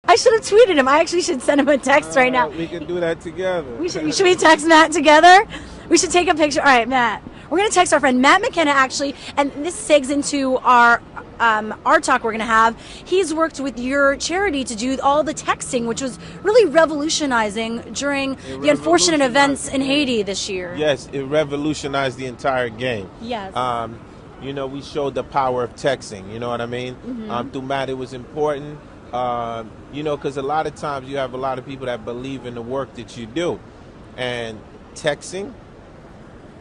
I should have tweeted him. I actually should send him a text right now. We can do that together. Should we text Matt together? We should take a picture. All right, Matt. We're going to text our friend Matt McKenna, actually, and this segs into our talk we're going to have. He's worked with your charity to do all the texting, which was really revolutionizing during the unfortunate events in Haiti this year. Yes, it revolutionized the entire game. Yes. You know, we showed the power of texting, you know what I mean? Through Matt, it was important, you know, because a lot of times you have a lot of people that believe in the work that you do. And texting,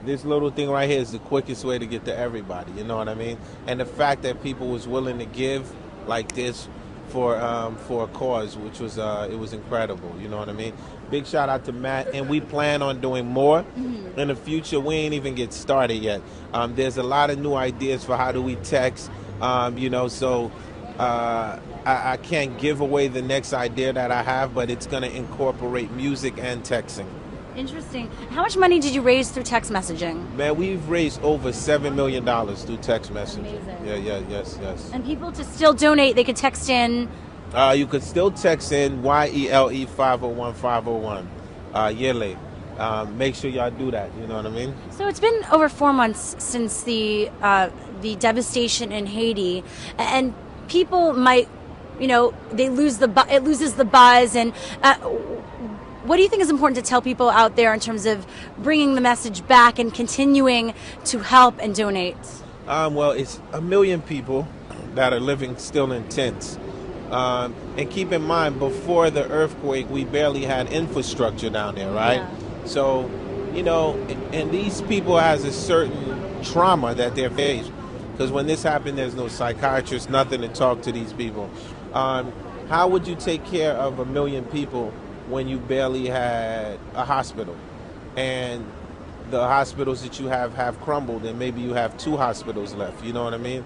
this little thing right here is the quickest way to get to everybody, you know what I mean? And the fact that people was willing to give like this for a cause, which was it was incredible, you know what I mean? Big shout out to Matt, and we plan on doing more in the future. We ain't even get started yet. There's a lot of new ideas for how do we text, you know, so I can't give away the next idea that I have, but it's going to incorporate music and texting. Interesting. How much money did you raise through text messaging? Man, we've raised over $7 million through text messaging. Amazing. Yes. And people to still donate, they could text in. You could still text in YELE 501 Yele. Make sure y'all do that. You know what I mean? So it's been over 4 months since the devastation in Haiti, and people might, you know, it loses the buzz. And what do you think is important to tell people out there in terms of bringing the message back and continuing to help and donate? Well, it's 1 million people that are living still in tents. And keep in mind, before the earthquake, we barely had infrastructure down there, right? Yeah. So, you know, and these people has a certain trauma that they're faced. Because when this happened, there's no psychiatrist, nothing to talk to these people. How would you take care of 1 million people when you barely had a hospital? And the hospitals that you have crumbled, and maybe you have 2 hospitals left, you know what I mean?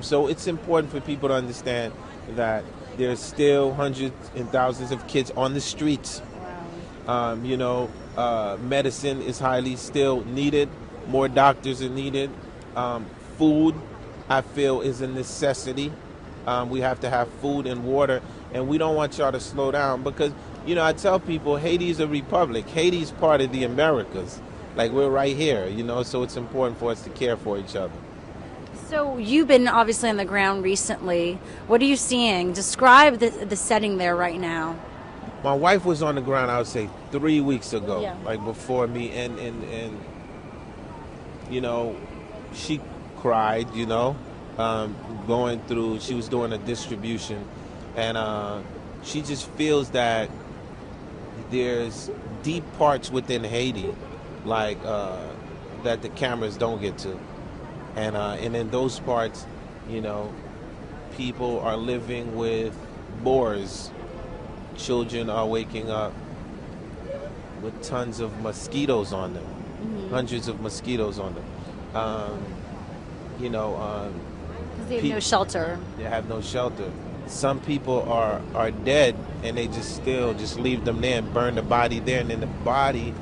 So it's important for people to understand that there's still hundreds and thousands of kids on the streets. Wow. You know, medicine is highly still needed. More doctors are needed. Food, I feel, is a necessity. We have to have food and water, and we don't want y'all to slow down because, you know, I tell people Haiti's a republic. Haiti's part of the Americas. Like, we're right here, you know, so it's important for us to care for each other. So you've been obviously on the ground recently. What are you seeing? Describe the setting there right now. My wife was on the ground, I would say, 3 weeks ago, Yeah. like before me, and you know, she cried, you know, going through, she was doing a distribution, and she just feels that there's deep parts within Haiti, like that the cameras don't get to. And in those parts, you know, people are living with boars. Children are waking up with tons of mosquitoes on them, hundreds of mosquitoes on them. You know, Because they have no shelter. They have no shelter. Some people are dead, and they just leave them there and burn the body there, and then the body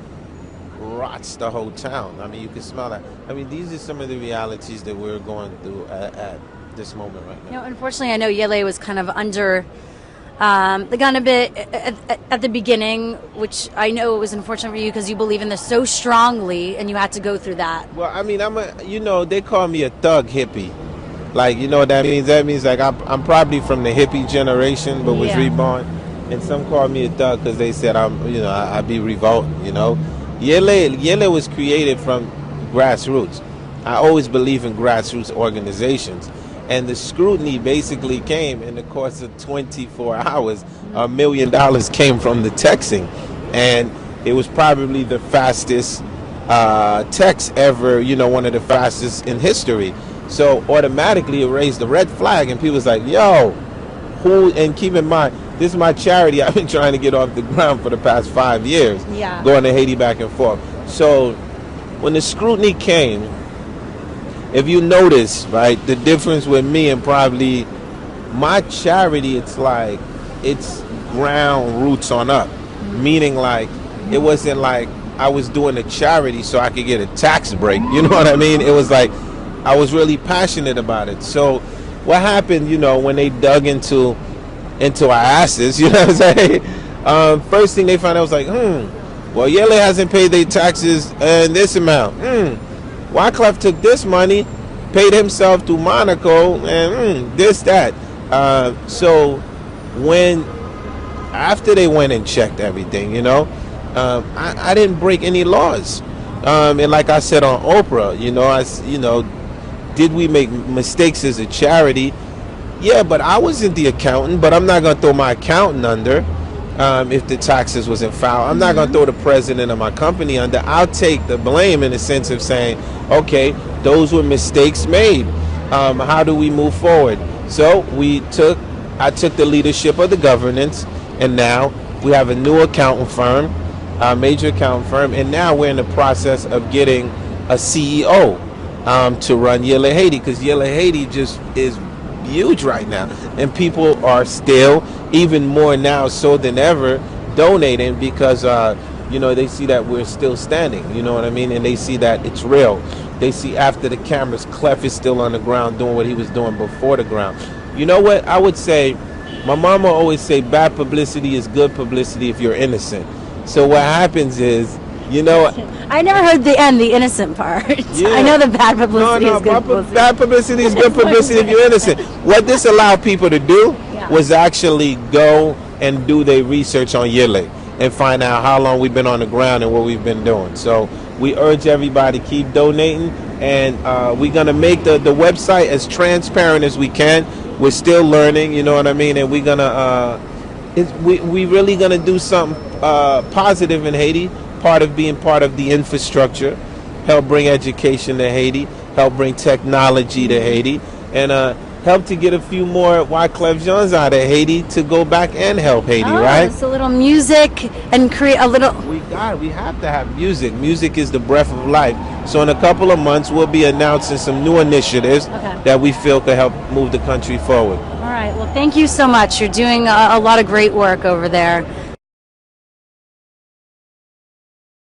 rots the whole town. I mean, you can smell that. I mean, these are some of the realities that we're going through at this moment right now. You know, unfortunately, I know Yele was kind of under the gun a bit at the beginning, which I know was unfortunate for you because you believe in this so strongly, and you had to go through that. Well, I mean, you know, they call me a thug hippie. Like, you know what that means? That means, like, I'm probably from the hippie generation, but was reborn. And some call me a thug because they said I be revolting, you know. Yele was created from grassroots. I always believe in grassroots organizations. And the scrutiny basically came in the course of 24 hours. $1 million came from the texting. And it was probably the fastest text ever, you know, one of the fastest in history. So automatically it raised the red flag, and people was like, yo, and keep in mind, this is my charity I've been trying to get off the ground for the past 5 years, going to Haiti back and forth. So when the scrutiny came, if you notice, right, the difference with me and probably my charity, it's like, it's ground roots on up, meaning like, it wasn't like I was doing a charity so I could get a tax break, you know what I mean? It was like, I was really passionate about it. So what happened, you know, when they dug into into our asses. You know what I'm saying? First thing they found out was like, well, Yele hasn't paid their taxes in this amount. Wyclef took this money, paid himself through Monaco, and this, that. So when, after they went and checked everything, I didn't break any laws. And like I said on Oprah, did we make mistakes as a charity? Yeah, but I wasn't the accountant, but I'm not going to throw my accountant under if the taxes wasn't filed. I'm not going to throw the president of my company under. I'll take the blame in the sense of saying, okay, those were mistakes made. How do we move forward? So I took the leadership of the governance, and now we have a new accounting firm, a major accounting firm, and now we're in the process of getting a CEO to run Yele Haiti, because Yele Haiti just is huge right now, and people are still, even more now so than ever, donating because they see that we're still standing, you know what I mean, and they see that it's real. They see after the cameras, Clef is still on the ground doing what he was doing before the ground. You know what I would say? My mama always say bad publicity is good publicity if you're innocent. So what happens is, I never heard the innocent part. Yeah. I know the bad publicity is good publicity. Bad publicity is good publicity if you're innocent. What this allowed people to do was actually go and do their research on Yele and find out how long we've been on the ground and what we've been doing. So we urge everybody to keep donating, and we're going to make the website as transparent as we can. We're still learning, you know what I mean, and we're going to we really going to do something positive in Haiti. Part of being part of the infrastructure, help bring education to Haiti, help bring technology to Haiti, and help to get a few more Wyclef Jeans out of Haiti to go back and help Haiti, right? It's a little music and create a little... We have to have music. Music is the breath of life. So in a couple of months, we'll be announcing some new initiatives that we feel could help move the country forward. All right. Well, thank you so much. You're doing a lot of great work over there.